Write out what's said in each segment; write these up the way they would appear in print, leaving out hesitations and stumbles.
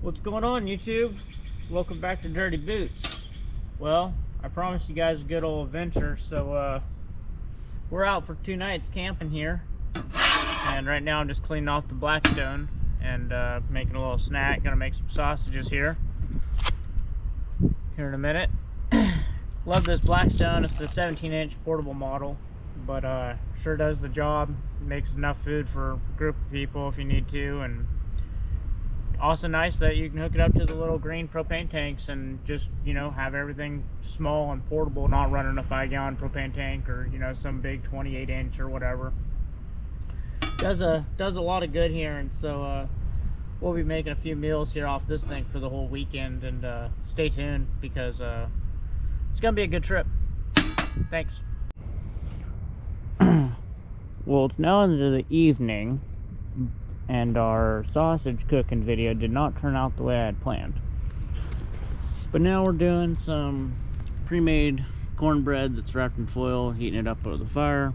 What's going on, YouTube? Welcome back to Dirty Boots. Well, I promised you guys a good old adventure, so we're out for 2 nights camping here, and right now I'm just cleaning off the Blackstone and making a little snack. Gonna make some sausages here in a minute. Love this Blackstone. It's the 17-inch portable model, but sure does the job. Makes enough food for a group of people if you need to, and also nice that you can hook it up to the little green propane tanks and just, you know, have everything small and portable, not running a 5-gallon propane tank or, you know, some big 28-inch or whatever. Does a lot of good here, and so we'll be making a few meals here off this thing for the whole weekend, and stay tuned because it's gonna be a good trip. Thanks. Well, it's now into the evening, and our sausage cooking video did not turn out the way I had planned. But now we're doing some pre-made cornbread that's wrapped in foil, heating it up over the fire.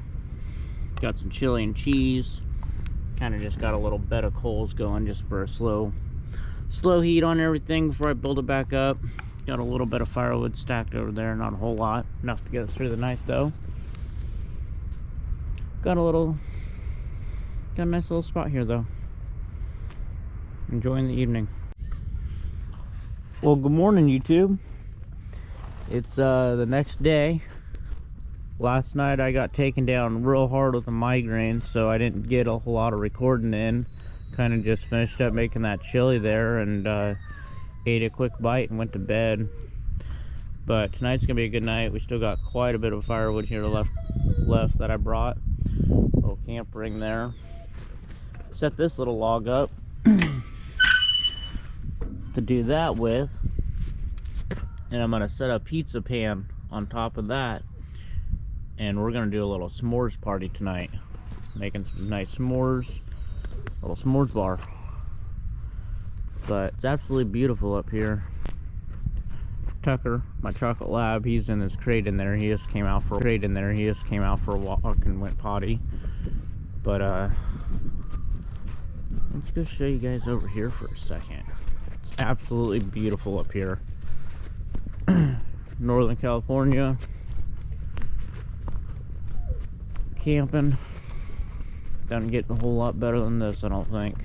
Got some chili and cheese. Kind of just got a little bed of coals going just for a slow heat on everything before I build it back up. Got a little bit of firewood stacked over there, not a whole lot. Enough to get us through the night though. Got a nice little spot here though. Enjoying the evening. Well, good morning, YouTube. It's the next day. Last night I got taken down real hard with a migraine, so I didn't get a whole lot of recording in. Kind of just finished up making that chili there and ate a quick bite and went to bed. But tonight's gonna be a good night. We still got quite a bit of firewood here left that I brought. Little camp ring there. Set this little log up to do that with, and I'm gonna set a pizza pan on top of that, and we're gonna do a little s'mores party tonight, making some nice s'mores, little s'mores bar. But it's absolutely beautiful up here. Tucker, my chocolate lab, he's in his crate in there. He just came out for a walk and went potty. But let's go show you guys over here for a second. It's absolutely beautiful up here. Northern California. Camping. Doesn't get a whole lot better than this, I don't think.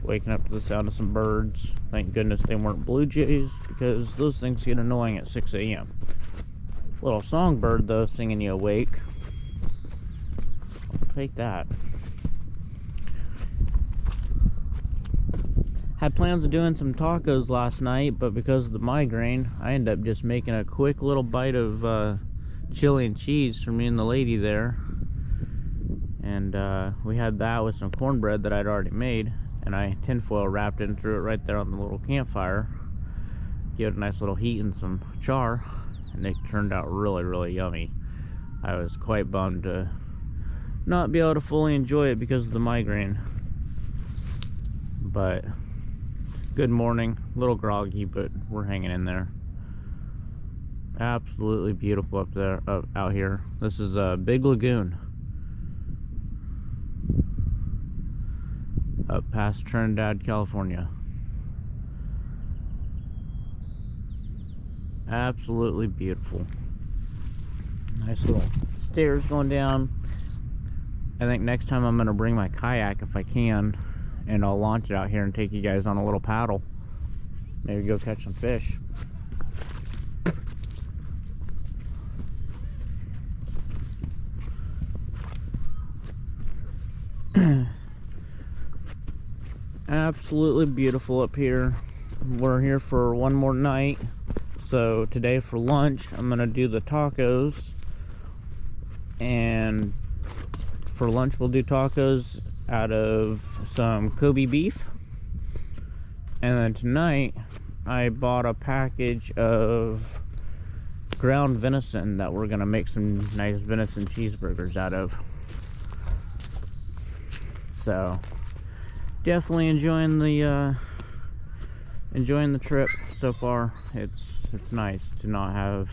Waking up to the sound of some birds. Thank goodness they weren't blue jays, because those things get annoying at 6 a.m. Little songbird though, singing you awake. I'll take that. Had plans of doing some tacos last night, but because of the migraine, I ended up just making a quick little bite of chili and cheese for me and the lady there. And we had that with some cornbread that I'd already made, and I tinfoil wrapped it and threw it right there on the little campfire. Give it a nice little heat and some char, and it turned out really, really yummy. I was quite bummed to not be able to fully enjoy it because of the migraine. But good morning, a little groggy, but we're hanging in there. Absolutely beautiful up there, out here. This is a big lagoon up past Trinidad, California. Absolutely beautiful. Nice little stairs going down. I think next time I'm gonna bring my kayak if I can, and I'll launch it out here and take you guys on a little paddle. Maybe go catch some fish. Absolutely beautiful up here. We're here for one more night. So today for lunch, I'm gonna do the tacos. And for lunch, we'll do tacos out of some Kobe beef. And then tonight I bought a package of ground venison that we're gonna make some nice venison cheeseburgers out of. So definitely enjoying the trip so far. It's nice to not have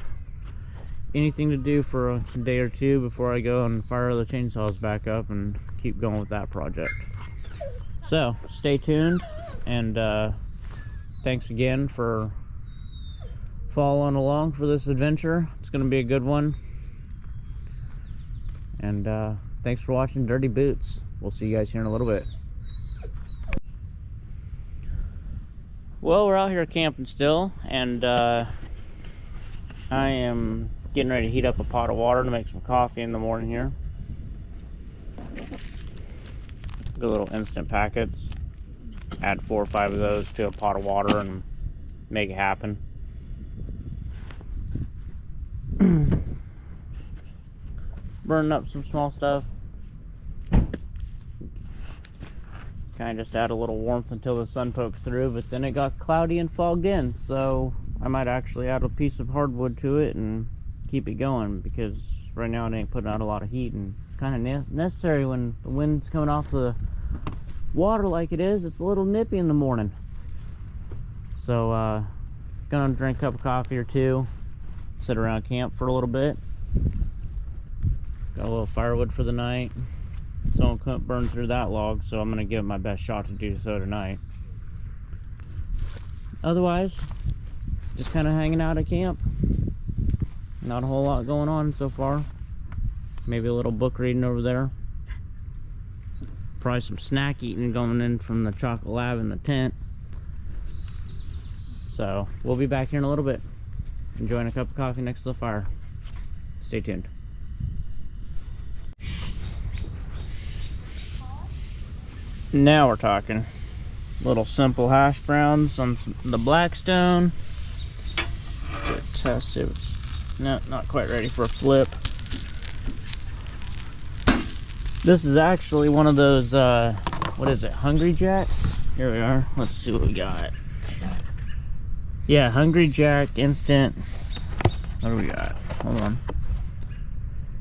anything to do for a day or two before I go and fire the chainsaws back up and keep going with that project. So stay tuned, and thanks again for following along for this adventure. It's gonna be a good one. And thanks for watching Dirty Boots. We'll see you guys here in a little bit. Well, we're out here camping still, and I am getting ready to heat up a pot of water to make some coffee in the morning here. Good little instant packets. Add 4 or 5 of those to a pot of water and make it happen. Burning up some small stuff. Kind of just add a little warmth until the sun pokes through, but then it got cloudy and fogged in, so I might actually add a piece of hardwood to it and keep it going, because right now it ain't putting out a lot of heat, and it's kind of necessary when the wind's coming off the water like it is. It's a little nippy in the morning. So gonna drink a cup of coffee or two, sit around camp for a little bit. Got a little firewood for the night. Someone couldn't burn through that log, so I'm gonna give it my best shot to do so tonight. Otherwise, just kind of hanging out at camp. Not a whole lot going on so far. Maybe a little book reading over there. Probably some snack eating going in from the chocolate lab in the tent. So we'll be back here in a little bit, enjoying a cup of coffee next to the fire. Stay tuned. Now we're talking. Little simple hash browns on the Blackstone. Test if it's not quite ready for a flip. This is actually one of those what is it, Hungry Jacks? Here we are. Let's see what we got. Yeah, Hungry Jack instant. What do we got? Hold on.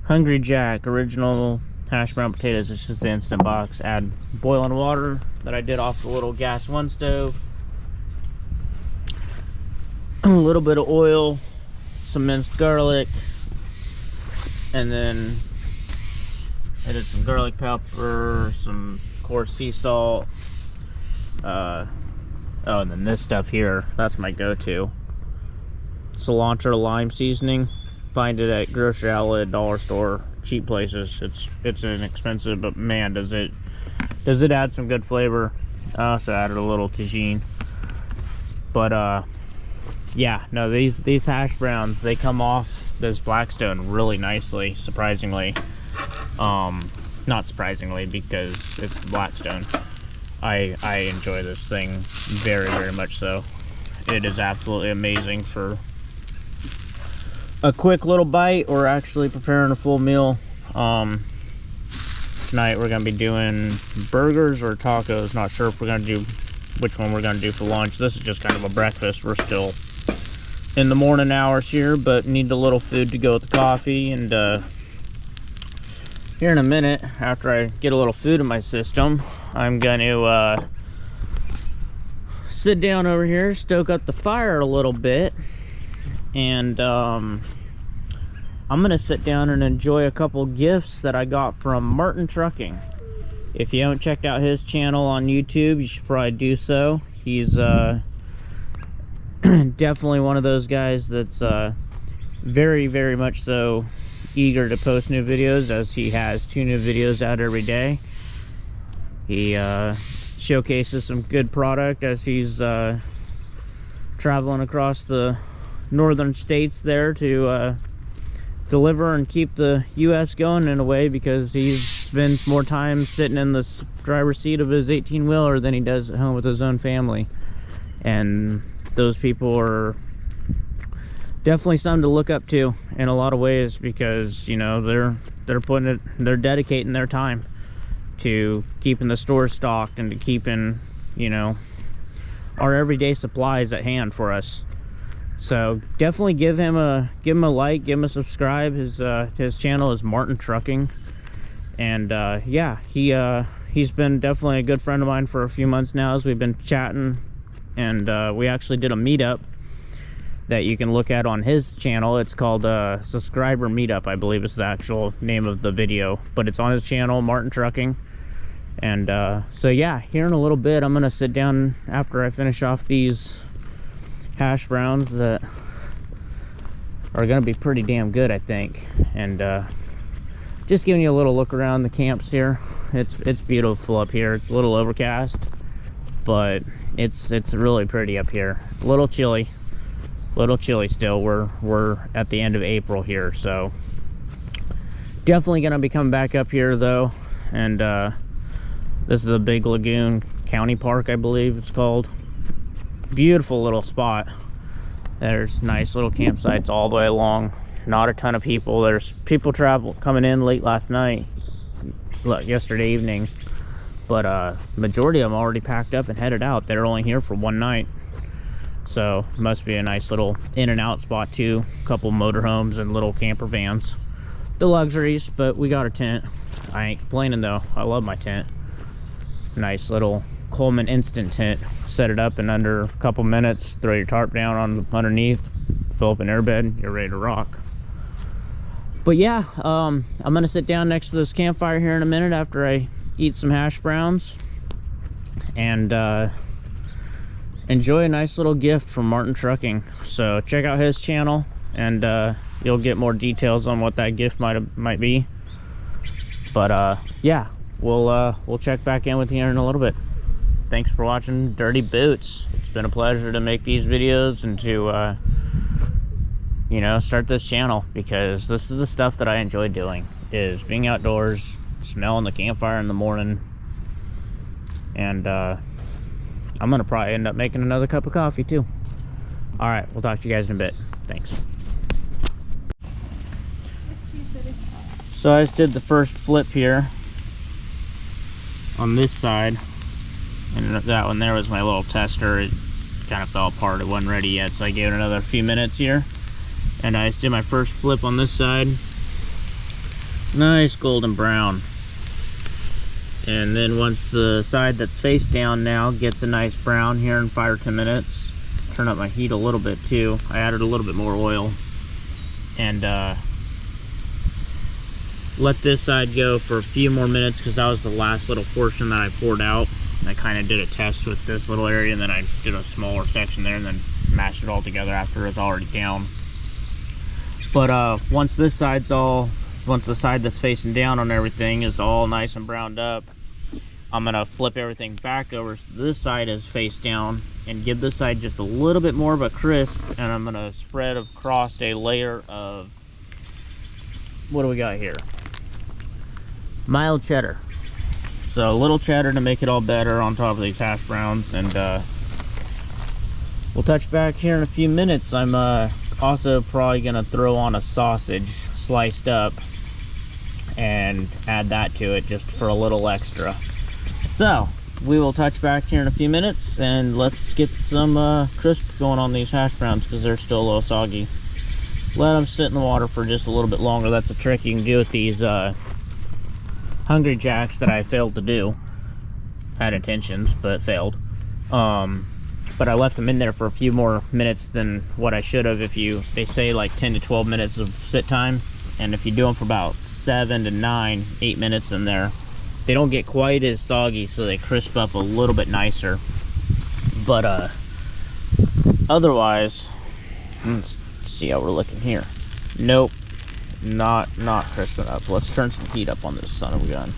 Hungry Jack original hash brown potatoes. It's just the instant box. Add boiling water that I did off the little gas 1 stove. A little bit of oil, some minced garlic, and then I did some garlic pepper, some coarse sea salt. Oh, and then this stuff here, that's my go-to. Cilantro lime seasoning. Find it at grocery outlet, dollar store, cheap places. It's inexpensive, but man, does it add some good flavor. I also added a little tagine. But yeah, no, these hash browns, they come off this Blackstone really nicely, surprisingly. Not surprisingly, because it's Blackstone. I enjoy this thing very, very much so. It is absolutely amazing for a quick little bite or actually preparing a full meal. Tonight we're gonna be doing burgers or tacos. Not sure if we're gonna do which one we're gonna do for lunch. This is just kind of a breakfast. We're still in the morning hours here, but need a little food to go with the coffee. And here in a minute, after I get a little food in my system, I'm gonna sit down over here, stoke up the fire a little bit, and I'm gonna sit down and enjoy a couple gifts that I got from Martin Trucking. If you haven't checked out his channel on YouTube, you should probably do so. He's definitely one of those guys that's very, very much so eager to post new videos, as he has 2 new videos out every day. He showcases some good product as he's traveling across the northern states there to deliver and keep the U.S. going in a way, because he spends more time sitting in the driver's seat of his 18-wheeler than he does at home with his own family. And those people are definitely something to look up to in a lot of ways, because you know they're dedicating their time to keeping the stores stocked and to keeping, you know, our everyday supplies at hand for us. So definitely give him a like, give him a subscribe. His channel is Martin Trucking, and yeah, he's been definitely a good friend of mine for a few months now, as we've been chatting, and we actually did a meetup that you can look at on his channel. It's called Subscriber Meetup, I believe is the actual name of the video, but it's on his channel, Martin Trucking. And so yeah, here in a little bit I'm gonna sit down after I finish off these hash browns that are gonna be pretty damn good, I think. And just giving you a little look around the camps here. It's beautiful up here. It's a little overcast, but it's really pretty up here. A little chilly still. We're at the end of April here, so definitely gonna be coming back up here though. And this is the Big Lagoon County Park, I believe it's called. Beautiful little spot. There's nice little campsites all the way along. Not a ton of people. There's people coming in late last night, yesterday evening, but majority of them already packed up and headed out. They're only here for one night, so must be a nice little in and out spot too. A couple motorhomes and little camper vans, the luxuries. But we got a tent. I ain't complaining though. I love my tent. Nice little Coleman instant tent. Set it up in under a couple minutes, throw your tarp down on underneath, fill up an airbed, you're ready to rock. But yeah, I'm gonna sit down next to this campfire here in a minute after I eat some hash browns and enjoy a nice little gift from Martin Trucking. So check out his channel, and you'll get more details on what that gift might be. But yeah, we'll check back in with you in a little bit. Thanks for watching Dirty Boots. It's been a pleasure to make these videos and to you know, start this channel, because this is the stuff that I enjoy doing, is being outdoors, smelling the campfire in the morning. And I'm gonna probably end up making another cup of coffee too. All right, we'll talk to you guys in a bit. Thanks. So I just did the first flip here on this side, and that one there was my little tester. It kind of fell apart, it wasn't ready yet, so I gave it another few minutes here, and I just did my first flip on this side. Nice golden brown. And then once the side that's face down now gets a nice brown here in 5 or 10 minutes, turn up my heat a little bit too. I added a little bit more oil, and let this side go for a few more minutes, because that was the last little portion that I poured out. I kind of did a test with this little area, and then I did a smaller section there and then mashed it all together after it's already down. But once the side that's facing down on everything is all nice and browned up, I'm gonna flip everything back over so this side is face down, and give this side just a little bit more of a crisp, and I'm gonna spread across a layer of, what do we got here? Mild cheddar. So a little cheddar to make it all better on top of these hash browns. And we'll touch back here in a few minutes. I'm also probably gonna throw on a sausage sliced up and add that to it just for a little extra. So we will touch back here in a few minutes, and let's get some crisp going on these hash browns, because they're still a little soggy. Let them sit in the water for just a little bit longer. That's a trick you can do with these Hungry Jacks that I failed to do. Had intentions, but failed. But I left them in there for a few more minutes than what I should have. They say like 10 to 12 minutes of sit time, and if you do them for about 7 to 9, 8 minutes in there, they don't get quite as soggy, so they crisp up a little bit nicer. But otherwise, let's see how we're looking here. Nope, not crisping up. Let's turn some heat up on this son of a gun.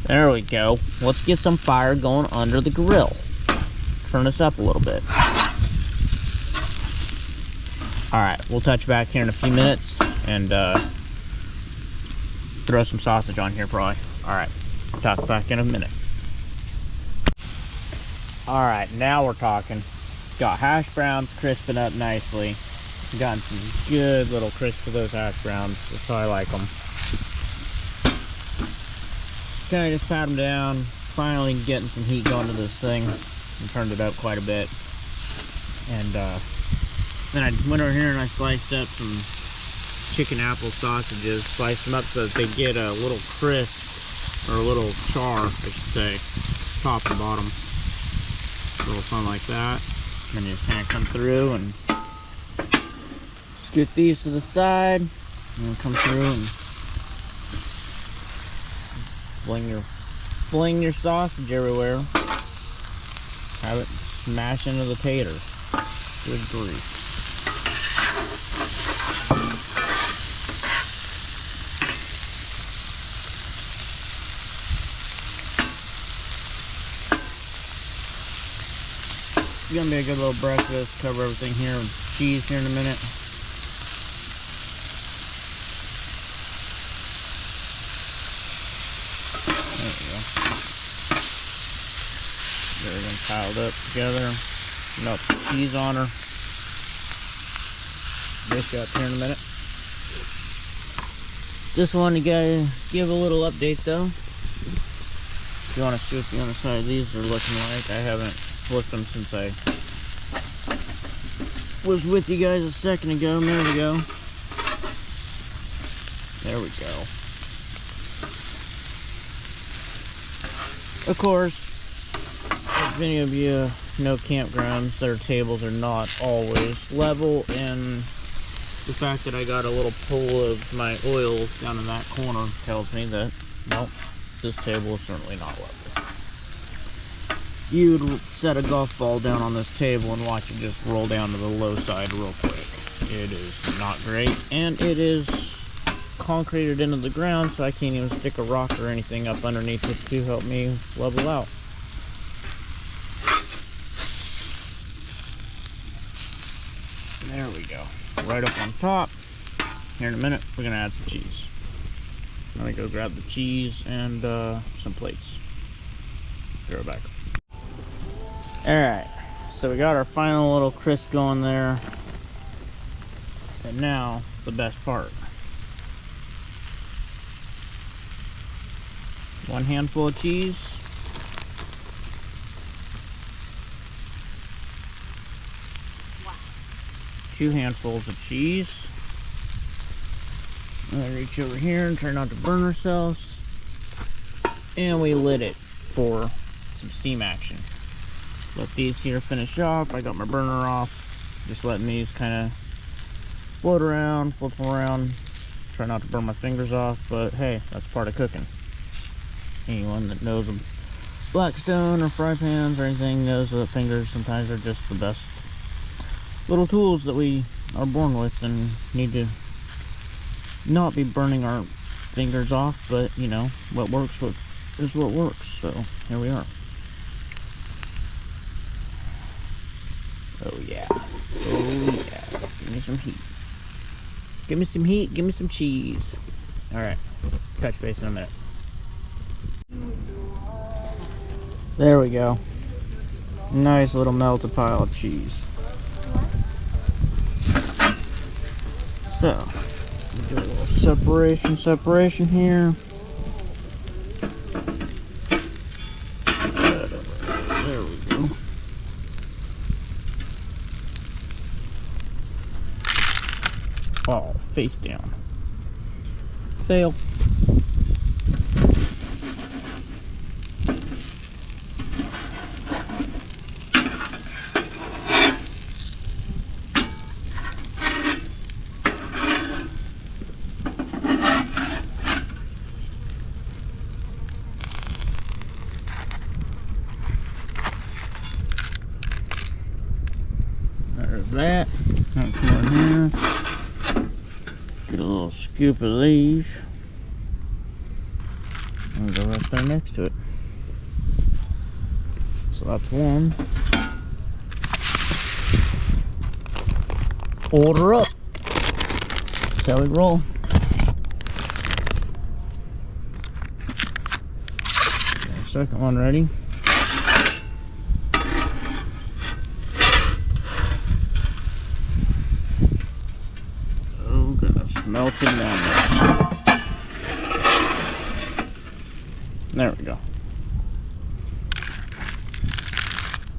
There we go. Let's get some fire going under the grill. Turn this up a little bit. All right, we'll touch back here in a few minutes and throw some sausage on here probably. All right, talk back in a minute. All right, now we're talking. Got hash browns crisping up nicely. Gotten some good little crisp of those hash browns. That's how I like them. Kind of just pat them down. Finally getting some heat going to this thing. And turned it up quite a bit. And then I went over here and I sliced up some chicken apple sausages. Sliced them up so that they get a little crisp, or a little char, I should say, top and bottom. A little something like that. And then you just kind of come through and scoot these to the side, and come through and fling your sausage everywhere. Have it smash into the tater. Good grief. It's gonna be a good little breakfast. Cover everything here with cheese here in a minute. There we go. Get everything piled up together. Melt the cheese on her. Dish up here in a minute. Just wanted to give a little update though. If you want to see what the underside of these are looking like, I haven't flipped them since I was with you guys a second ago. There we go. There we go. Of course, as many of you know, campgrounds, their tables are not always level, and the fact that I got a little pool of my oil down in that corner tells me that, nope, this table is certainly not level. You would set a golf ball down on this table and watch it just roll down to the low side real quick. It is not great, and it is concreted into the ground, so I can't even stick a rock or anything up underneath it to help me level out. There we go. Right up on top. Here in a minute, we're gonna add some cheese. I'm gonna go grab the cheese and some plates. Be right back. Alright, so we got our final little crisp going there. And now, the best part. One handful of cheese. Two handfuls of cheese. I'm gonna reach over here and try not to burn ourselves. And we lit it for some steam action. Let these here finish off. I got my burner off. Just letting these kind of float around, flip around. Try not to burn my fingers off, but hey, that's part of cooking. Anyone that knows them Blackstone or fry pans or anything knows that fingers sometimes are just the best little tools that we are born with and need to not be burning our fingers off, but you know, what works is what works. So here we are. Oh yeah. Oh yeah. Give me some heat. Give me some heat, give me some cheese. Alright. Touch base in a minute. There we go. Nice little melted pile of cheese. So, do a little separation here. There we go. Oh, face down. Fail. There's that. Now come on here. Get a little scoop of these. And go right there next to it. So that's one. Order up. That's how we roll. Second one ready. Oh goodness, melted down there. There we go.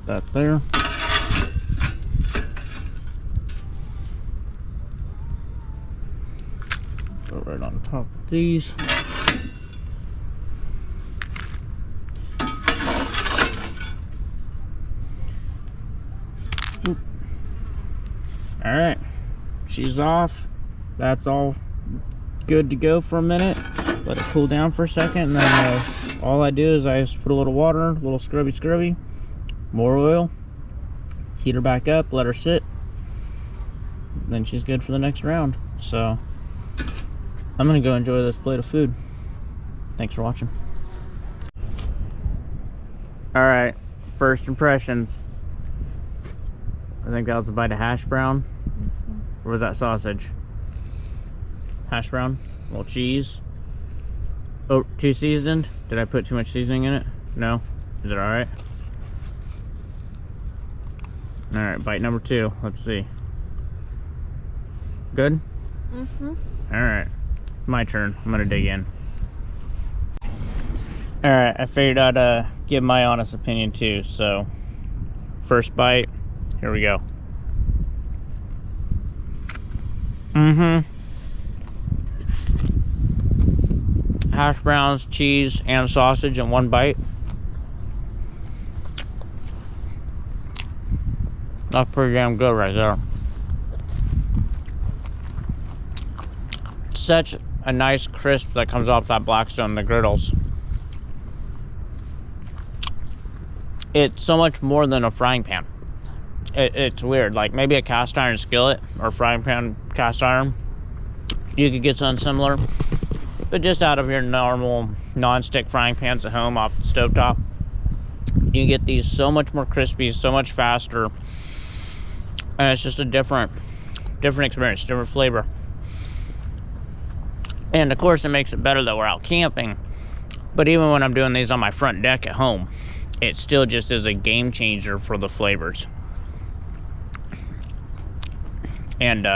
That there. Go right on top of these. Alright, she's off. That's all good to go for a minute. Let it cool down for a second, and then all I do is I just put a little water, a little scrubby, more oil, heat her back up, let her sit, then she's good for the next round. So I'm gonna go enjoy this plate of food. Thanks for watching. All right, first impressions. I think that was a bite of hash brown. Or was that sausage? Hash brown, a little cheese. Oh, too seasoned? Did I put too much seasoning in it? No? Is it alright? Alright, bite number 2. Let's see. Good? Mm-hmm. Alright, my turn. I'm gonna dig in. Alright, I figured I'd give my honest opinion too, so first bite, here we go. Hash browns, cheese, and sausage in one bite. That's pretty damn good right there. Such a nice crisp that comes off that Blackstone, the griddles. It's so much more than a frying pan. It's weird, like maybe a cast iron skillet or frying pan cast iron, you could get something similar. But just out of your normal non-stick frying pans at home off the stovetop, you get these so much more crispy, so much faster, and it's just a different experience, different flavor. And of course it makes it better that we're out camping, but even when I'm doing these on my front deck at home, it still just is a game changer for the flavors. And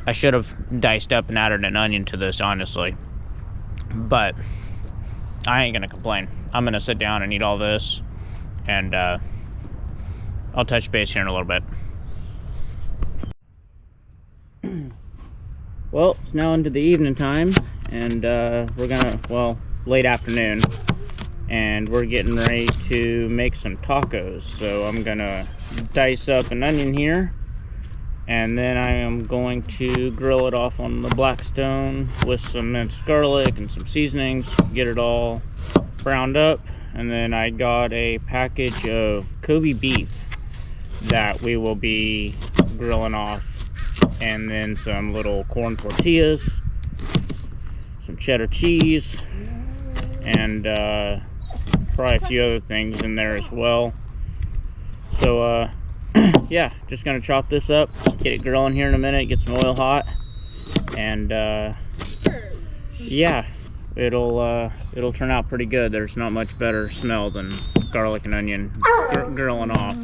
I should have diced up and added an onion to this, honestly, but I ain't gonna complain. I'm gonna sit down and eat all this, and I'll touch base here in a little bit. Well, it's now into the evening time, and we're gonna, well, late afternoon, and we're getting ready to make some tacos. So I'm gonna dice up an onion here, and then I am going to grill it off on the Blackstone with some minced garlic and some seasonings, get it all browned up. And then I got a package of Kobe beef that we will be grilling off, and then some little corn tortillas, some cheddar cheese, and probably a few other things in there as well. So yeah, just gonna chop this up, get it grilling here in a minute, get some oil hot, and yeah, it'll turn out pretty good. There's not much better smell than garlic and onion grilling off.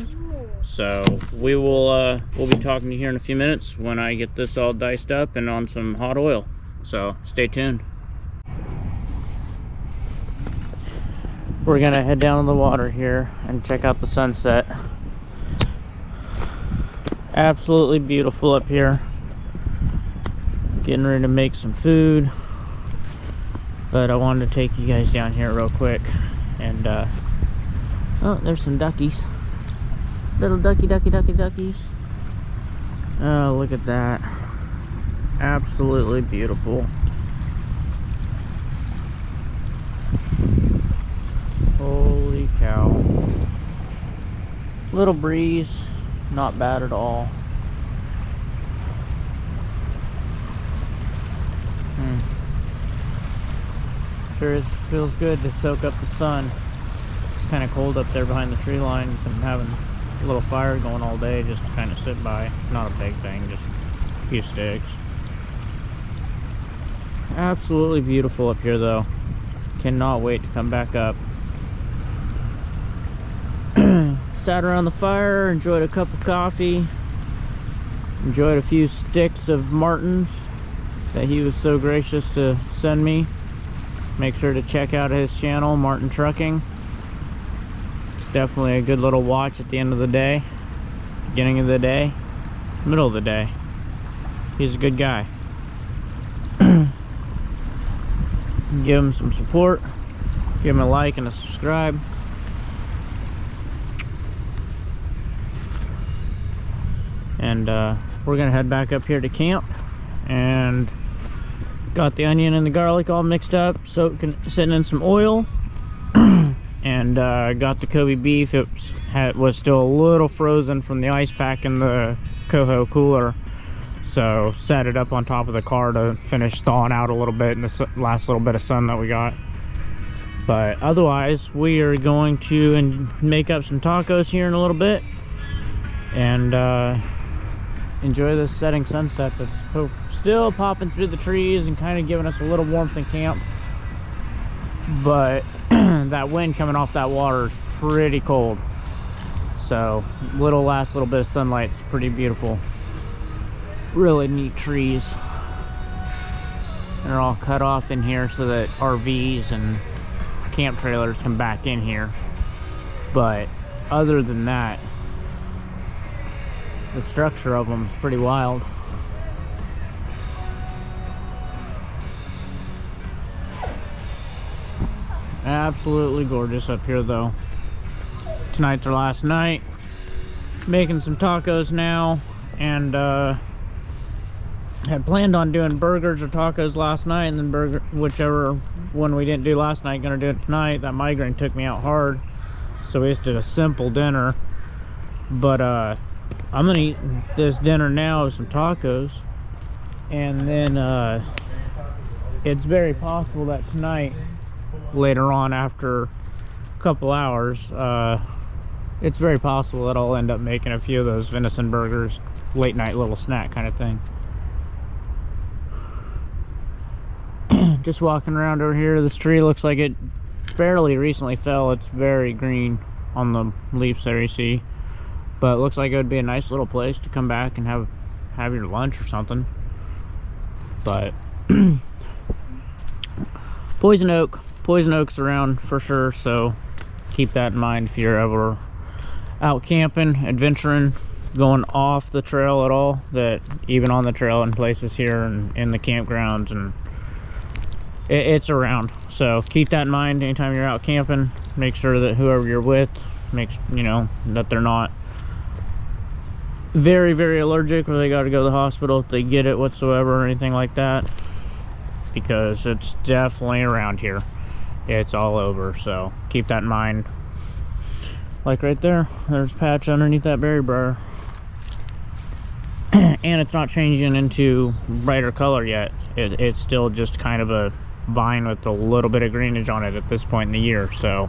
So we'll be talking to you here in a few minutes when I get this all diced up and on some hot oil. So stay tuned. We're gonna head down to the water here and check out the sunset. Absolutely beautiful up here. Getting ready to make some food, but I wanted to take you guys down here real quick. And oh, there's some duckies, little duckies. Oh, look at that. Absolutely beautiful. Holy cow. Little breeze, not bad at all. Sure feels good to soak up the sun. It's kind of cold up there behind the tree line. Been having a little fire going all day just to kind of sit by. Not a big thing, just a few sticks. Absolutely beautiful up here though. Cannot wait to come back up. Sat around the fire, enjoyed a cup of coffee, enjoyed a few sticks of martins that he was so gracious to send me. Make sure to check out his channel, Martin Trucking. It's definitely a good little watch at the end of the day, beginning of the day, middle of the day. He's a good guy. Give him some support, give him a like and a subscribe. And we're gonna head back up here to camp, and got the onion and the garlic all mixed up, sitting in some oil. And and got the Kobe beef. It was still a little frozen from the ice pack in the Coho cooler, so set it up on top of the car to finish thawing out a little bit in the last little bit of sun that we got. But otherwise, we are going to make up some tacos here in a little bit and enjoy this setting sunset that's still popping through the trees and kind of giving us a little warmth in camp. But that wind coming off that water is pretty cold, so last little bit of sunlight's pretty beautiful. Really neat trees, and they're all cut off in here so that RVs and camp trailers can back in here. But other than that, the structure of them is pretty wild. Absolutely gorgeous up here though. Tonight's our last night. Making some tacos now, and had planned on doing burgers or tacos last night, and then whichever one we didn't do last night, gonna do it tonight. That migraine took me out hard, so we just did a simple dinner. But I'm gonna eat this dinner now with some tacos, and then it's very possible that tonight, later on after a couple hours, it's very possible that I'll end up making a few of those venison burgers, late night little snack kind of thing. Just walking around over here, this tree looks like it fairly recently fell. It's very green on the leaves there, you see, but it looks like it would be a nice little place to come back and have your lunch or something. But poison oak's around for sure, so keep that in mind if you're ever out camping, adventuring, going off the trail at all. That even on the trail in places here and in the campgrounds, and it's around, so keep that in mind anytime you're out camping. Make sure that whoever you're with, that they're not very, very allergic where they got to go to the hospital if they get it whatsoever or anything like that, because it's definitely around here. It's all over, so keep that in mind. Like right there's a patch underneath that berry briar. And it's not changing into brighter color yet. It's still just kind of a vine with a little bit of greenage on it at this point in the year, so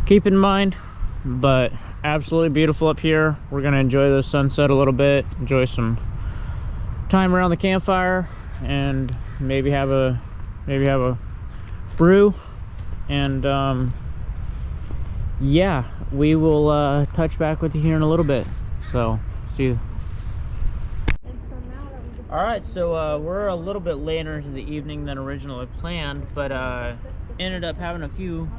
keep it in mind. But absolutely beautiful up here. We're gonna enjoy the sunset a little bit, enjoy some time around the campfire, and maybe have a brew, and yeah, we will touch back with you here in a little bit, so see you. All right, so we're a little bit later into the evening than originally planned, but ended up having a few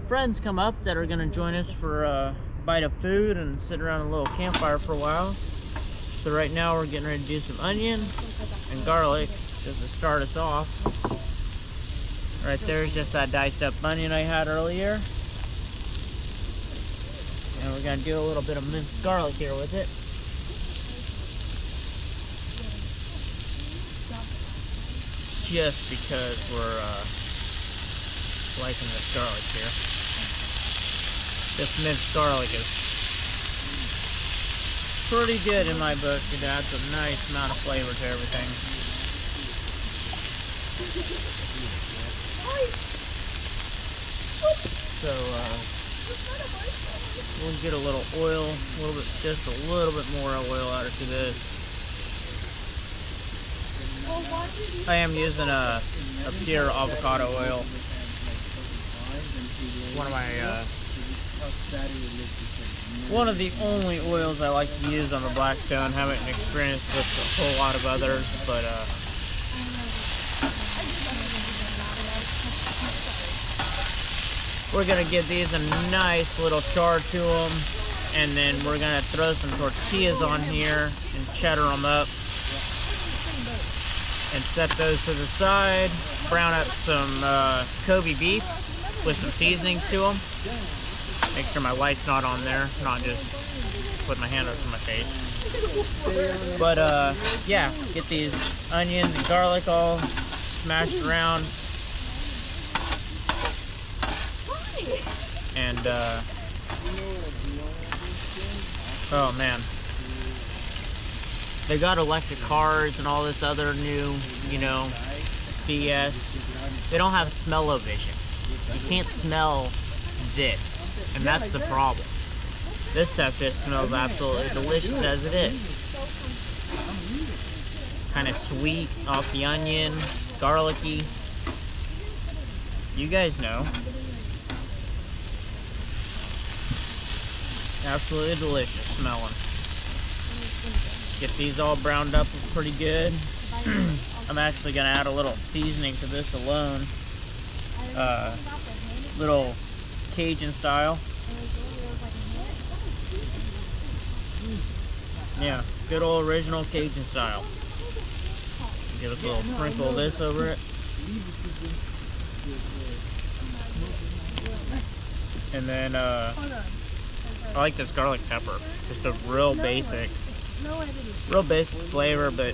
friends come up that are gonna join us for a bite of food and sit around a little campfire for a while. So right now we're getting ready to do some onion and garlic just to start us off. Right there's just that diced up onion I had earlier. And we're gonna do a little bit of minced garlic here with it. Just because we're liking this garlic here. This minced garlic is pretty good in my book. It adds a nice amount of flavor to everything. So we'll get a little oil, just a little bit more oil out of this. I am using a pure avocado oil. One of the only oils I like to use on the Blackstone. Haven't experienced with a whole lot of others, but we're gonna give these a nice little char to them, and then we're gonna throw some tortillas on here and cheddar them up. And set those to the side. Brown up some Kobe beef with some seasonings to them. Make sure my light's not on there, not just put my hand up to my face. But yeah, get these onions and garlic all smashed around. And oh man, they got electric cars and all this other new, you know, BS. They don't have smell-o-vision. You can't smell this, and that's the problem. This stuff just smells absolutely delicious as it is. Kind of sweet off the onion, garlicky. You guys know. Absolutely delicious smelling. Get these all browned up pretty good. I'm actually gonna add a little seasoning to this alone. Little Cajun style. Yeah, good old original Cajun style. Give us a little sprinkle of this over it. And then I like this garlic pepper. Just a real basic flavor, but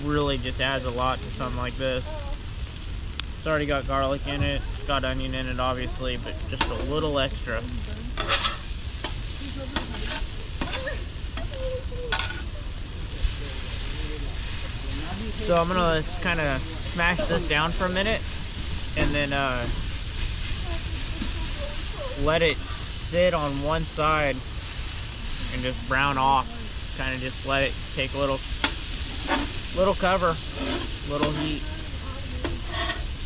really just adds a lot to something like this. It's already got garlic in it, it's got onion in it obviously, but just a little extra. So I'm gonna kind of smash this down for a minute and then let it sit on one side and just brown off. Kind of just let it take a little cover, little heat.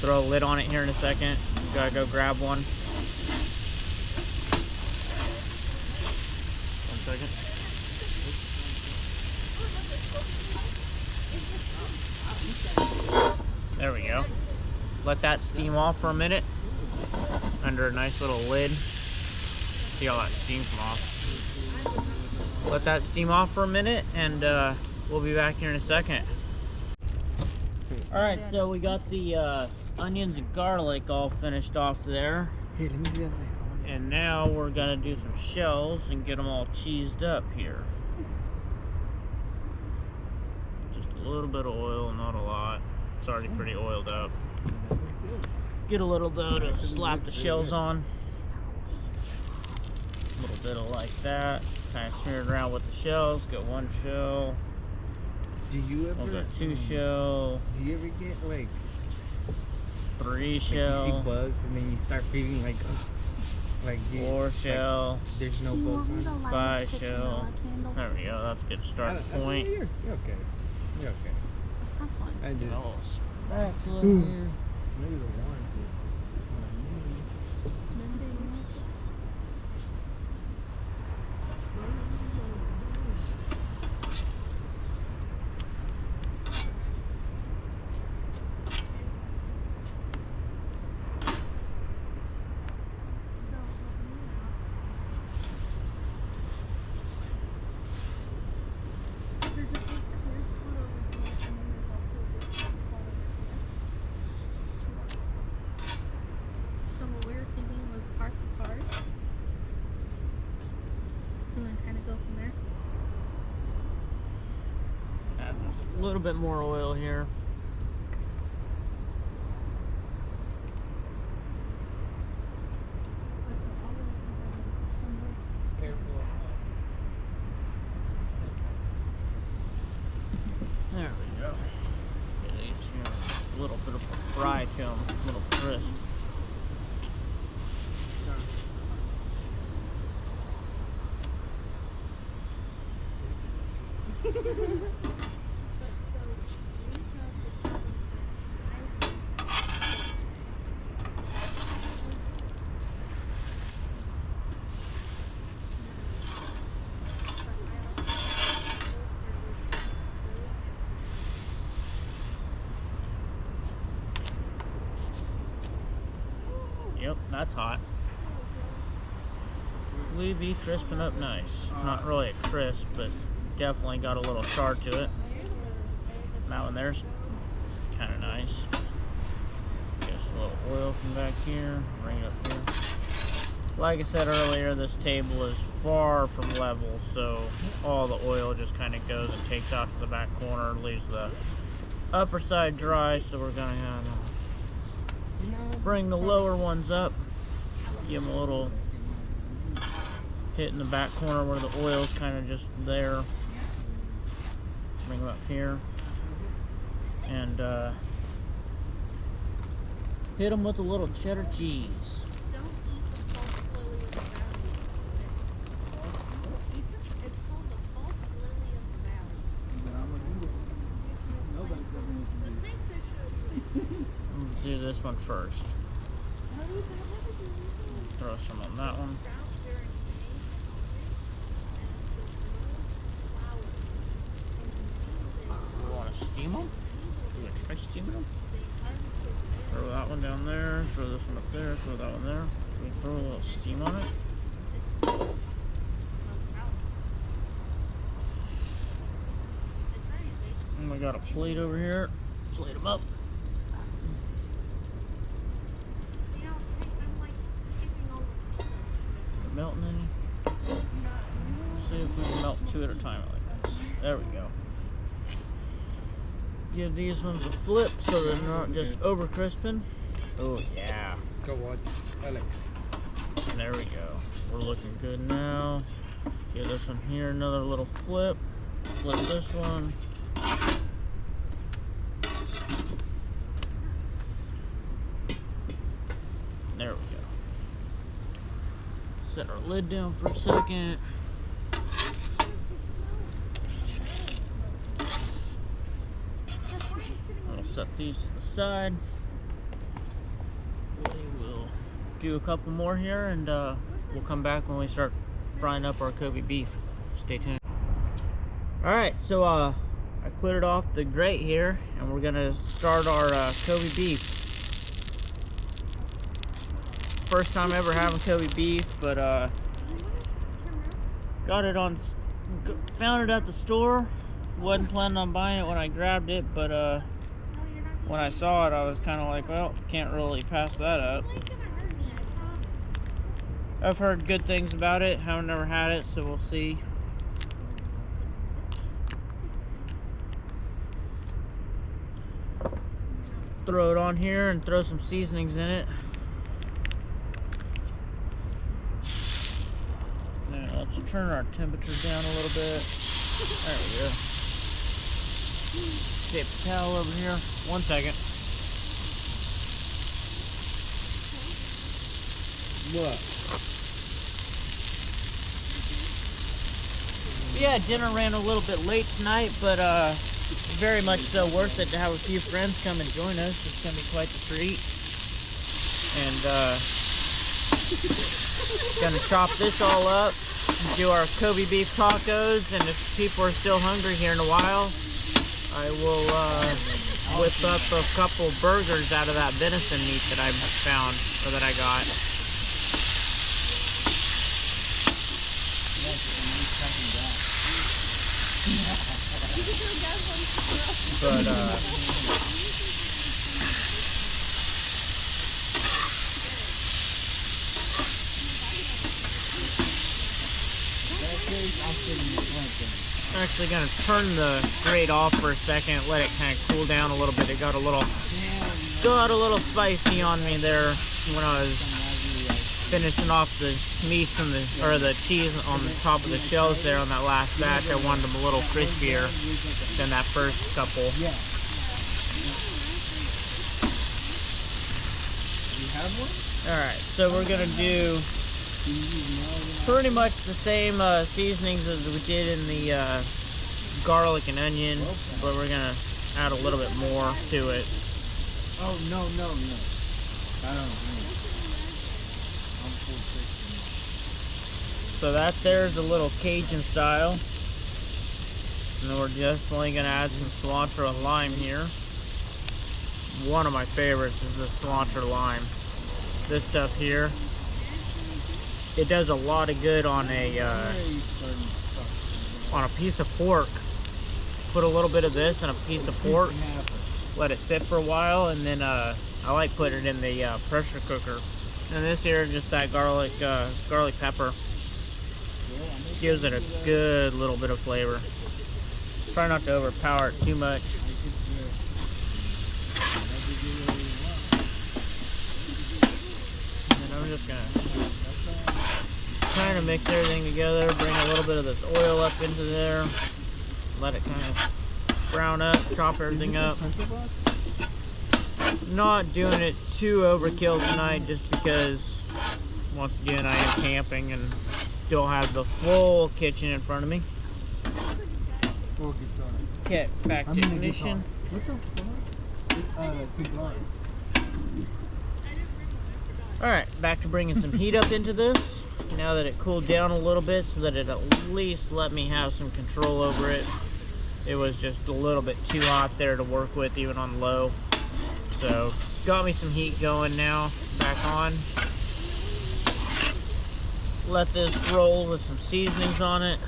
Throw a lid on it here in a second. Gotta go grab one. 1 second. There we go. Let that steam off for a minute under a nice little lid. See all that steam come off. Let that steam off for a minute and we'll be back here in a second. Alright, so we got the onions and garlic all finished off there. Hey, let me do that. And now we're gonna do some shells and get them all cheesed up here. Just a little bit of oil, not a lot. It's already pretty oiled up. Get a little though to slap the shells on. A little bit of like that. Kind of smear it around with the shells. Got one shell. Do you ever? We'll go 2 shell. Do you ever get like 3 shell? You see bugs and then you start feeling like 4 shell. Like there's no bugs on. 5 shell. There we go. That's a good start point. You're okay. You're okay. I just. Oh, spatula here. Maybe the warranty. A little bit more oil here. There we go. Get these here. A little bit of a fry to them, a little crisp. Yep, that's hot. We be crisping up nice. Not really a crisp, but definitely got a little char to it. That one there's kind of nice. Just a little oil from back here. Bring it up here. Like I said earlier, this table is far from level, so all the oil just kind of goes and takes out to the back corner, leaves the upper side dry. So we're gonna bring the lower ones up Give them a little hit in the back corner where the oil's kind of just there. Bring them up here. And hit them with a little cheddar cheese. Let's do this one first. Throw some on that one. We want to steam them? Do we try steaming them? Throw that one down there, throw this one up there, throw that one there. We throw a little steam on it. And we got a plate over here. Plate them up. Melting any? See if we can melt two at a time like this. There we go. Give these ones a flip so they're not just over crisping. Oh yeah. Go watch Alex. And there we go. We're looking good now. Give this one here another little flip. Flip this one. There we go. Set our lid down for a second. We'll set these to the side. We will do a couple more here and we'll come back when we start frying up our Kobe beef. Stay tuned. Alright, so I cleared off the grate here and we're gonna start our Kobe beef. First time ever having Kobe beef, but got it on, found it at the store. Wasn't planning on buying it when I grabbed it, but when I saw it, I was kind of like, well, can't really pass that up. I've heard good things about it. Haven't never had it, so we'll see. Throw it on here and throw some seasonings in it. Now let's turn our temperature down a little bit. There we go. Paper towel over here. 1 second. What? Yeah, dinner ran a little bit late tonight, but very much so worth it to have a few friends come and join us. It's gonna be quite the treat. And gonna chop this all up, do our Kobe beef tacos, and if people are still hungry here in a while, I will whip up a couple burgers out of that venison meat that I found, or that I got. But I'm actually gonna turn the grate off for a second, let it kind of cool down a little bit. It got a little spicy on me there when I was finishing off the meats and the cheese on the top of the shells there on that last batch. I wanted them a little crispier than that first couple. Yeah. You have one? Alright, so we're gonna do pretty much the same seasonings as we did in the garlic and onion, but we're gonna add a little bit more to it. Oh, no. I don't. So that there's a little Cajun style. And then we're definitely gonna add some cilantro and lime here. One of my favorites is the cilantro lime. This stuff here, it does a lot of good on a piece of pork. Put a little bit of this in a piece of pork, let it sit for a while, and then I like putting it in the pressure cooker. And this here, just that garlic pepper, gives it a good little bit of flavor. Try not to overpower it too much. And then I'm just gonna kind of mix everything together, bring a little bit of this oil up into there, let it kind of brown up, chop everything up. Not doing it too overkill tonight just because, once again, I am camping and don't have the full kitchen in front of me. Okay, back to ignition. Alright, back to bringing some heat up into this. Now that it cooled down a little bit so that it at least let me have some control over it. It was just a little bit too hot there to work with even on low. So, got me some heat going now, back on. Let this roll with some seasonings on it.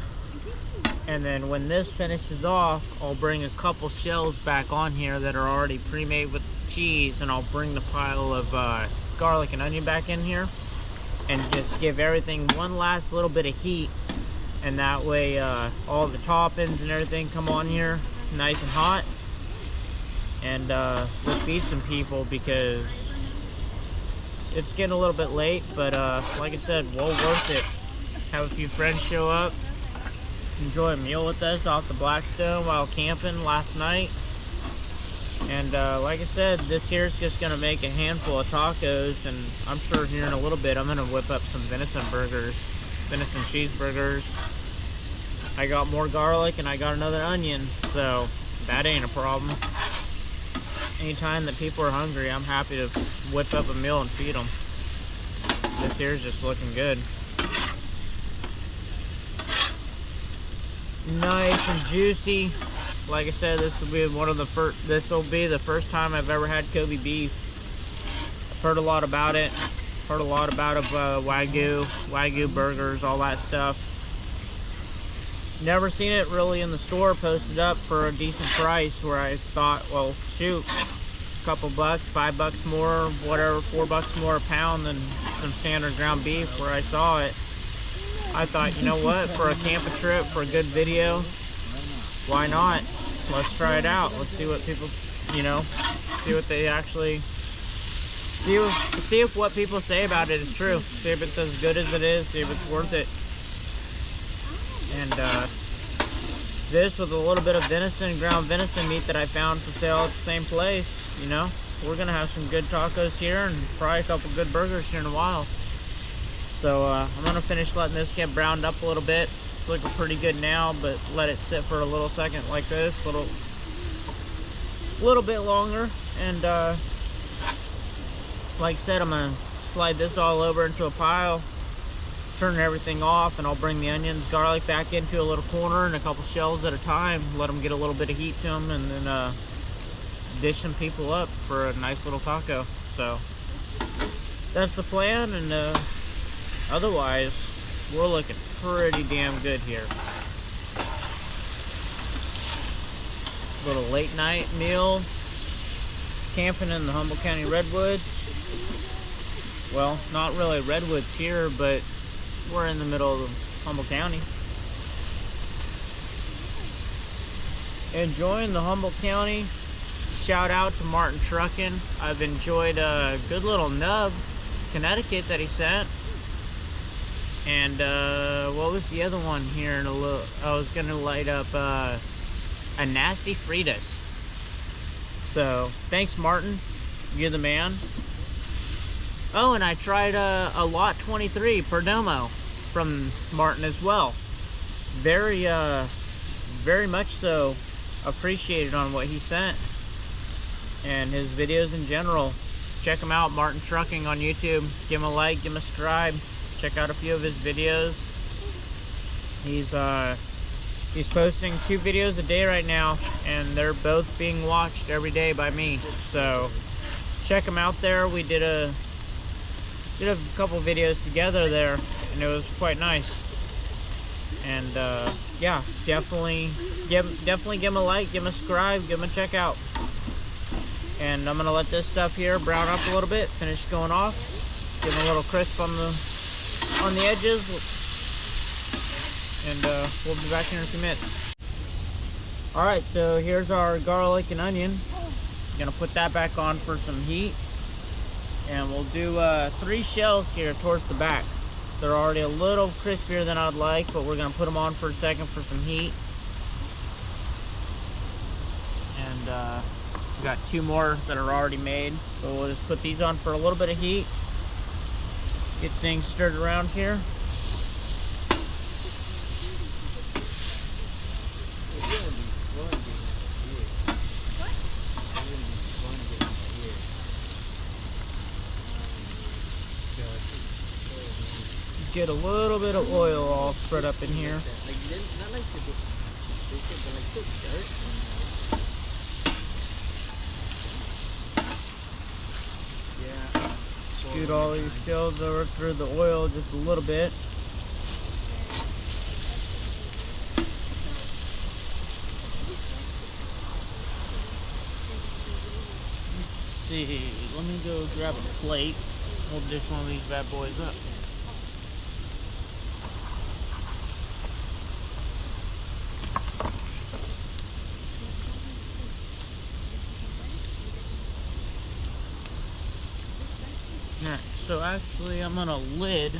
And then when this finishes off, I'll bring a couple shells back on here that are already pre-made with cheese, and I'll bring the pile of garlic and onion back in here and just give everything one last little bit of heat, and that way all the toppings and everything come on here nice and hot. And we'll feed some people because it's getting a little bit late, but like I said, well worth it. Have a few friends show up, enjoy a meal with us off the Blackstone while camping last night. And like I said, this here is just going to make a handful of tacos, and I'm sure here in a little bit I'm going to whip up some venison burgers, venison cheeseburgers. I got more garlic and I got another onion, so that ain't a problem. Anytime that people are hungry, I'm happy to whip up a meal and feed them. This here is just looking good. Nice and juicy. Like I said, this will be the first time I've ever had Kobe beef. I've heard a lot about it. Heard a lot about Wagyu burgers, all that stuff. Never seen it really in the store posted up for a decent price where I thought, well, shoot, a couple bucks, $5 more, whatever, $4 more a pound than some standard ground beef where I saw it. I thought, you know what, for a camping trip, for a good video, why not? Let's try it out. Let's see what people, see what they actually, see if what people say about it is true. See if it's as good as it is, see if it's worth it. And this with a little bit of venison, ground venison meat that I found for sale at the same place, we're gonna have some good tacos here and probably a couple good burgers here in a while. So I'm gonna finish letting this get browned up a little bit. It's looking pretty good now, but let it sit for a little second like this, little bit longer. And like I said, I'm gonna slide this all over into a pile, turn everything off, and I'll bring the onions, garlic back into a little corner and a couple shells at a time, let them get a little bit of heat to them, and then dish some people up for a nice little taco. So that's the plan, and otherwise we're looking pretty damn good here. Little late night meal, camping in the Humboldt County Redwoods. Well, not really redwoods here, but we're in the middle of Humboldt County. Enjoying the Humboldt County. Shout out to Martin Trucking. I've enjoyed a good little nub, Connecticut, that he sent. And what was the other one here in a little? I was gonna light up a nasty Fritas. So thanks, Martin. You're the man. Oh, and I tried a Lot 23 Perdomo from Martin as well. Very much so appreciated on what he sent and his videos in general. Check him out, Martin Trucking on YouTube. Give him a like, give him a subscribe. Check out a few of his videos. He's posting 2 videos a day right now, and they're both being watched every day by me. So check him out there. We did a couple videos together there, and it was quite nice. And yeah, definitely give him a like, give him a subscribe, give him a check out. And I'm gonna let this stuff here brown up a little bit, finish going off, give him a little crisp on the edges, and we'll be back here in a few minutes. All right, so here's our garlic and onion. Gonna put that back on for some heat. And we'll do 3 shells here towards the back. They're already a little crispier than I'd like, but we're gonna put them on for a second for some heat. And we got 2 more that are already made, so we'll just put these on for a little bit of heat. Get things stirred around here. Get a little bit of oil all spread up in here. Scoot all these shells over through the oil just a little bit. Let's see, let me go grab a plate. We'll dish one of these bad boys up. Alright, so actually I'm gonna lid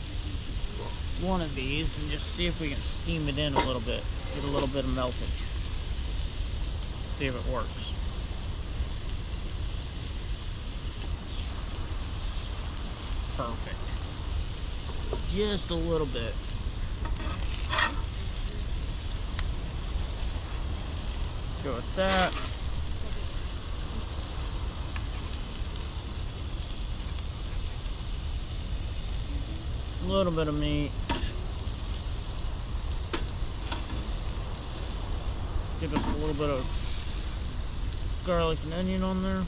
one of these and just see if we can steam it in a little bit. Get a little bit of meltage. See if it works. Perfect. Just a little bit. Go with that. A little bit of meat. Give us a little bit of garlic and onion on there.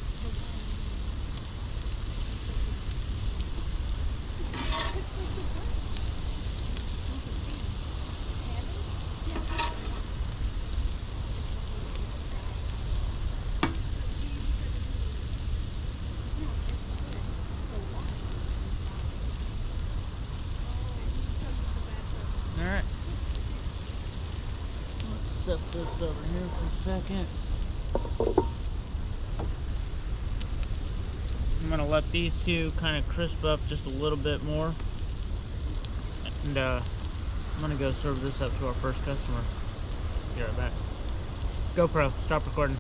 Alright. Let's set this over here for a second. I'm gonna let these two kind of crisp up just a little bit more. And I'm gonna go serve this up to our first customer. Be right back. GoPro, stop recording.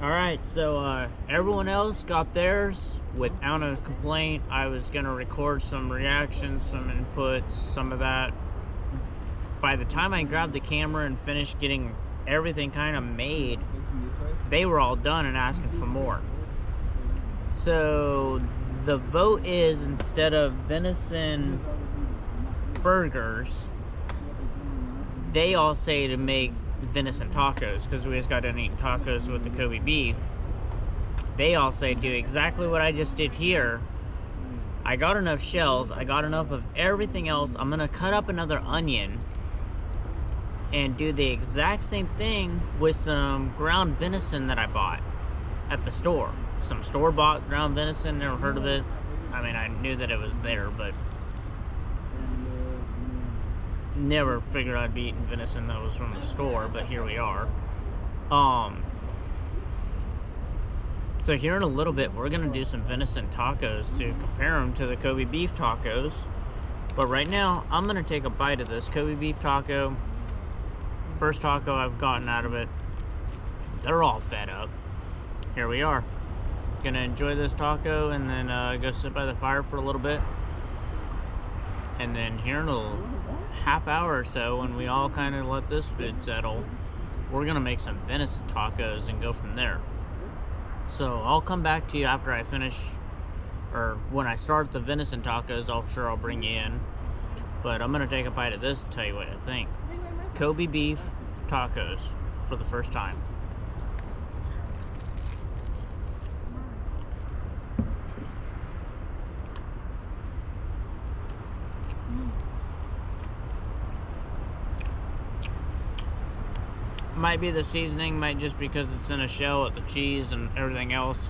Alright, so everyone else got theirs without a complaint. I was gonna record some reactions, some inputs, some of that. By the time I grabbed the camera and finished getting everything kind of made, they were all done and asking for more. So the vote is, instead of venison burgers, they all say to make venison tacos, because we just got done eating tacos with the Kobe beef. They all say do exactly what I just did here. I got enough shells, I got enough of everything else. I'm gonna cut up another onion and do the exact same thing with some ground venison that I bought at the store. Some store-bought ground venison, never heard of it. I mean, I knew that it was there, but never figured I'd be eating venison that was from the store, but here we are. So here in a little bit, we're gonna do some venison tacos to compare them to the Kobe beef tacos. But right now, I'm gonna take a bite of this Kobe beef taco. First taco I've gotten out of it. They're all fed up. Here we are. Gonna enjoy this taco and then go sit by the fire for a little bit. And then here in a half hour or so, when we all kind of let this food settle, we're gonna make some venison tacos and go from there. So I'll come back to you after I finish, or when I start the venison tacos. I'll bring you in. But I'm gonna take a bite of this and tell you what I think. Kobe beef tacos for the first time. Might be the seasoning, might just because it's in a shell with the cheese and everything else.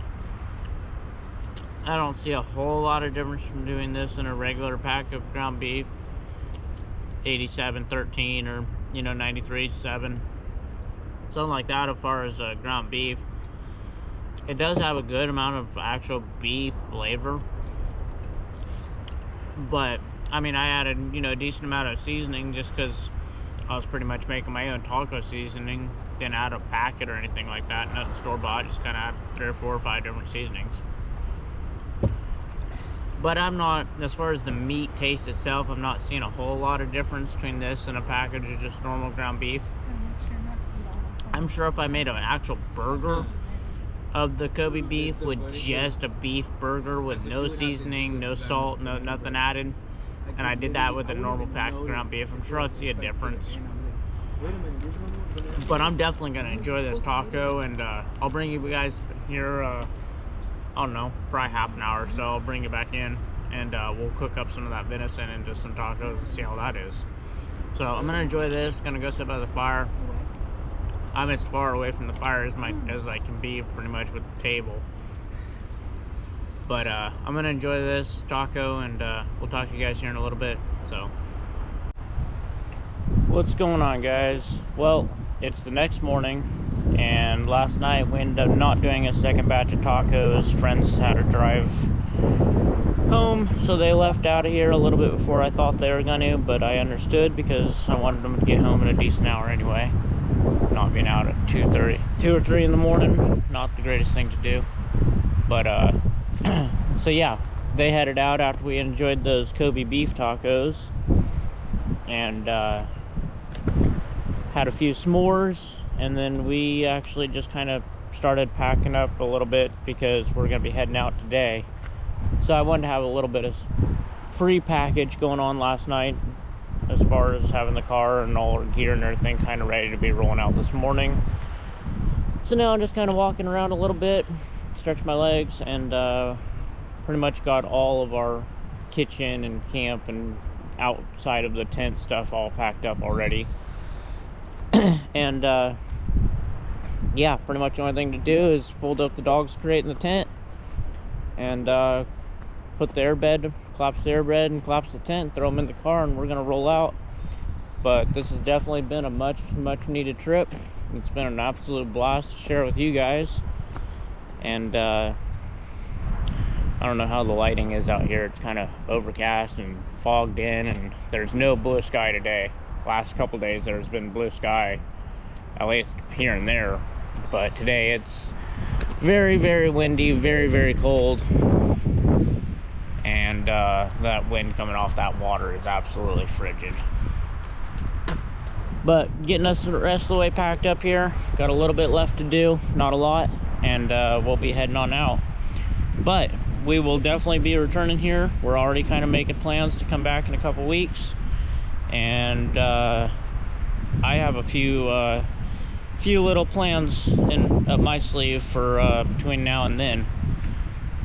I don't see a whole lot of difference from doing this in a regular pack of ground beef. 87-13 or 93-7, something like that as far as ground beef. It does have a good amount of actual beef flavor. But, I mean, I added, you know, a decent amount of seasoning just because I was pretty much making my own taco seasoning. Didn't add a packet or anything like that. Nothing store-bought. Just kind of add 3 or 4 or 5 different seasonings. But I'm not, as far as the meat taste itself, I'm not seeing a whole lot of difference between this and a package of just normal ground beef. I'm sure if I made an actual burger of the Kobe beef with just a beef burger with no seasoning, no salt, nothing added, and I did that with a normal pack of ground beef, I'm sure I'd see a difference. But I'm definitely going to enjoy this taco, and I'll bring you guys here, I don't know, probably half an hour or so. I'll bring you back in, and we'll cook up some of that venison and just some tacos and see how that is. So I'm going to enjoy this, going to go sit by the fire. I'm as far away from the fire as I can be, pretty much, with the table. But I'm gonna enjoy this taco, and we'll talk to you guys here in a little bit. So, what's going on, guys? Well, it's the next morning, and last night we ended up not doing a second batch of tacos. Friends had to drive home, so they left out of here a little bit before I thought they were gonna, but I understood because I wanted them to get home in a decent hour anyway. Not being out at 2 or 3 in the morning, not the greatest thing to do. But so yeah, they headed out after we enjoyed those Kobe beef tacos, and had a few s'mores, and then we actually just kind of started packing up a little bit because we're gonna be heading out today. So I wanted to have a little bit of pre-package going on last night, as far as having the car and all our gear and everything kind of ready to be rolling out this morning. So now I'm just kind of walking around a little bit, stretch my legs, and pretty much got all of our kitchen and camp and outside of the tent stuff all packed up already. And yeah, pretty much the only thing to do is fold up the dog's crate in the tent and put the airbed, collapse the airbed and collapse the tent, throw them in the car, and we're gonna roll out. But this has definitely been a much needed trip. It's been an absolute blast to share with you guys. And I don't know how the lighting is out here. It's kind of overcast and fogged in, and there's no blue sky today. Last couple days there's been blue sky, at least here and there, but today it's very windy, very cold, and that wind coming off that water is absolutely frigid. But getting us the rest of the way packed up here, got a little bit left to do, not a lot, and we'll be heading on out. But we will definitely be returning here. We're already kind of making plans to come back in a couple weeks, and I have a few little plans up my sleeve for between now and then.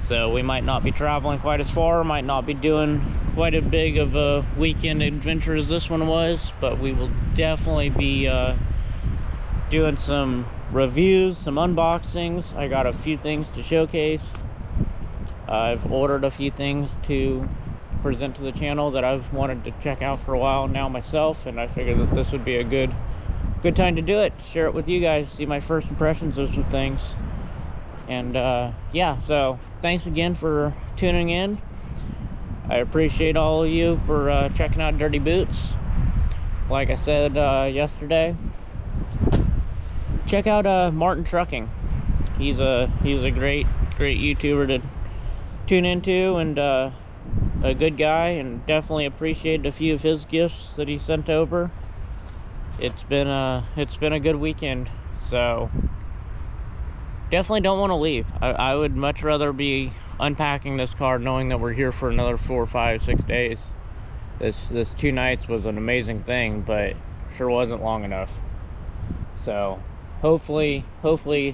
So we might not be traveling quite as far, might not be doing quite as big of a weekend adventure as this one was, but we will definitely be doing some reviews, some unboxings. I got a few things to showcase. I've ordered a few things to present to the channel that I've wanted to check out for a while now myself, and I figured that this would be a good time to do it, share it with you guys, see my first impressions of some things. And yeah, so thanks again for tuning in. I appreciate all of you for checking out Dirty Boots. Like I said yesterday, check out Martin Trucking. He's a great YouTuber to tune into, and a good guy, and definitely appreciated a few of his gifts that he sent over. It's been a good weekend, so definitely don't want to leave. I would much rather be unpacking this car knowing that we're here for another 4, 5, 6 days. This 2 nights was an amazing thing, but sure wasn't long enough. So hopefully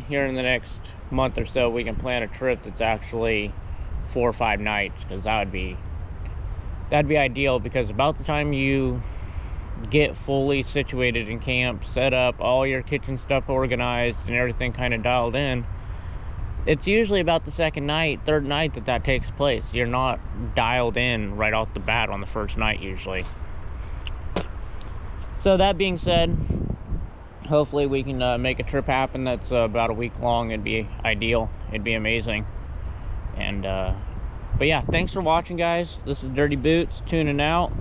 here in the next month or so we can plan a trip that's actually 4 or 5 nights, because that'd be ideal, because about the time you get fully situated in camp, set up, all your kitchen stuff organized and everything kind of dialed in, it's usually about the second night, third night that takes place. You're not dialed in right off the bat on the first night usually. So that being said, hopefully we can make a trip happen that's about a week long. It'd be ideal, it'd be amazing. And but yeah, thanks for watching, guys. This is Dirty Boots, toning out,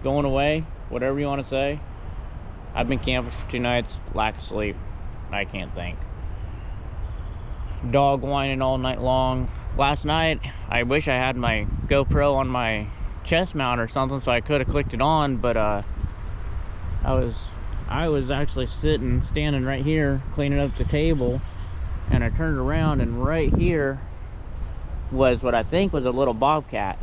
going away, whatever you want to say. I've been camping for 2 nights, lack of sleep. I can't think. Dog whining all night long. Last night, I wish I had my GoPro on my chest mount or something so I could have clicked it on, but I was actually standing right here cleaning up the table, and I turned around, and right here was what I think was a little bobcat,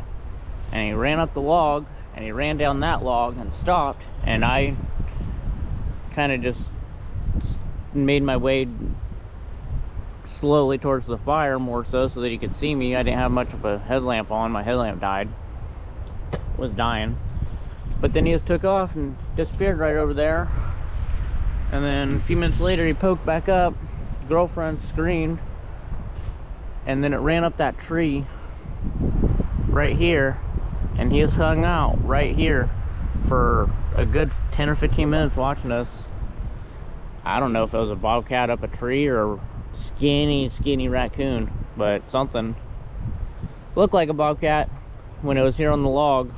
and he ran up the log, and he ran down that log and stopped, and I kind of just made my way slowly towards the fire, more so that he could see me. I didn't have much of a headlamp on. My headlamp was dying, but then he just took off and disappeared right over there. And then a few minutes later, he poked back up. Girlfriend screamed, and then it ran up that tree right here, and he just hung out right here for a good 10 or 15 minutes watching us. I don't know if it was a bobcat up a tree or a skinny raccoon, but something looked like a bobcat when it was here on the log.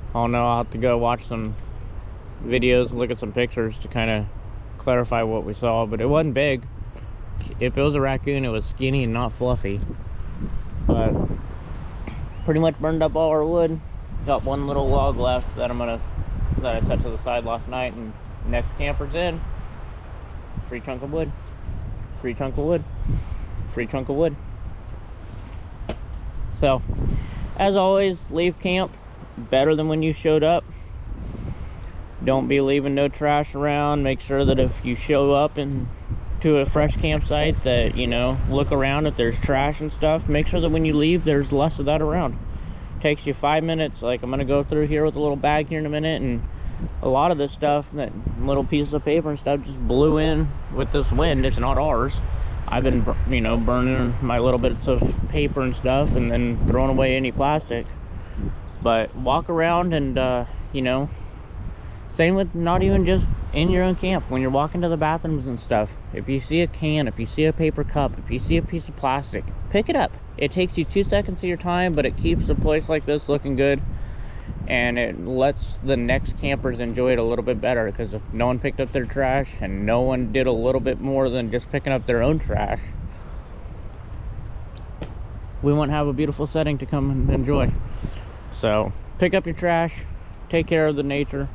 I don't know, I'll have to go watch some videos, look at some pictures to kind of clarify what we saw, but it wasn't big. If it was a raccoon, it was skinny and not fluffy. But pretty much burned up all our wood. Got one little log left that I set to the side last night, and next camper's in. Free chunk of wood. Free chunk of wood. Free chunk of wood. So, as always, leave camp better than when you showed up. Don't be leaving no trash around. Make sure that if you show up to a fresh campsite that, you know, look around if there's trash and stuff. Make sure that when you leave, there's less of that around. Takes you 5 minutes. Like, I'm gonna go through here with a little bag here in a minute, and a lot of this stuff, that little pieces of paper and stuff, just blew in with this wind. It's not ours. I've been, you know, burning my little bits of paper and stuff, and then throwing away any plastic. But walk around, and you know, same with not even just in your own camp. When you're walking to the bathrooms and stuff, if you see a can, if you see a paper cup, if you see a piece of plastic, pick it up. It takes you 2 seconds of your time, but it keeps a place like this looking good, and it lets the next campers enjoy it a little bit better, because if no one picked up their trash and no one did a little bit more than just picking up their own trash, we won't have a beautiful setting to come and enjoy. So pick up your trash, take care of the nature,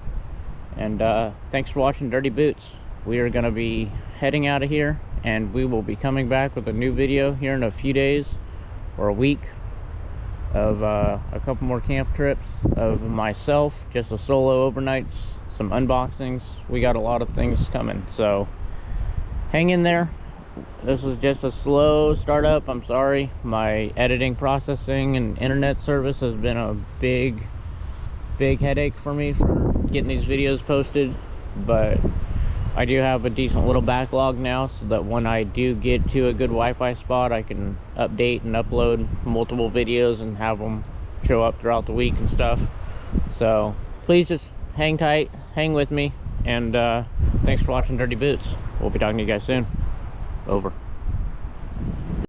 and thanks for watching Dirty Boots. We are going to be heading out of here, and we will be coming back with a new video here in a few days or a week of a couple more camp trips of myself, just a solo overnights, some unboxings. We got a lot of things coming, so hang in there. This is just a slow startup. I'm sorry, my editing, processing, and internet service has been a big headache for me for getting these videos posted, but I do have a decent little backlog now, so that when I do get to a good Wi-Fi spot, I can update and upload multiple videos and have them show up throughout the week and stuff. So please just hang tight, hang with me, and thanks for watching Dirty Boots. We'll be talking to you guys soon. Over.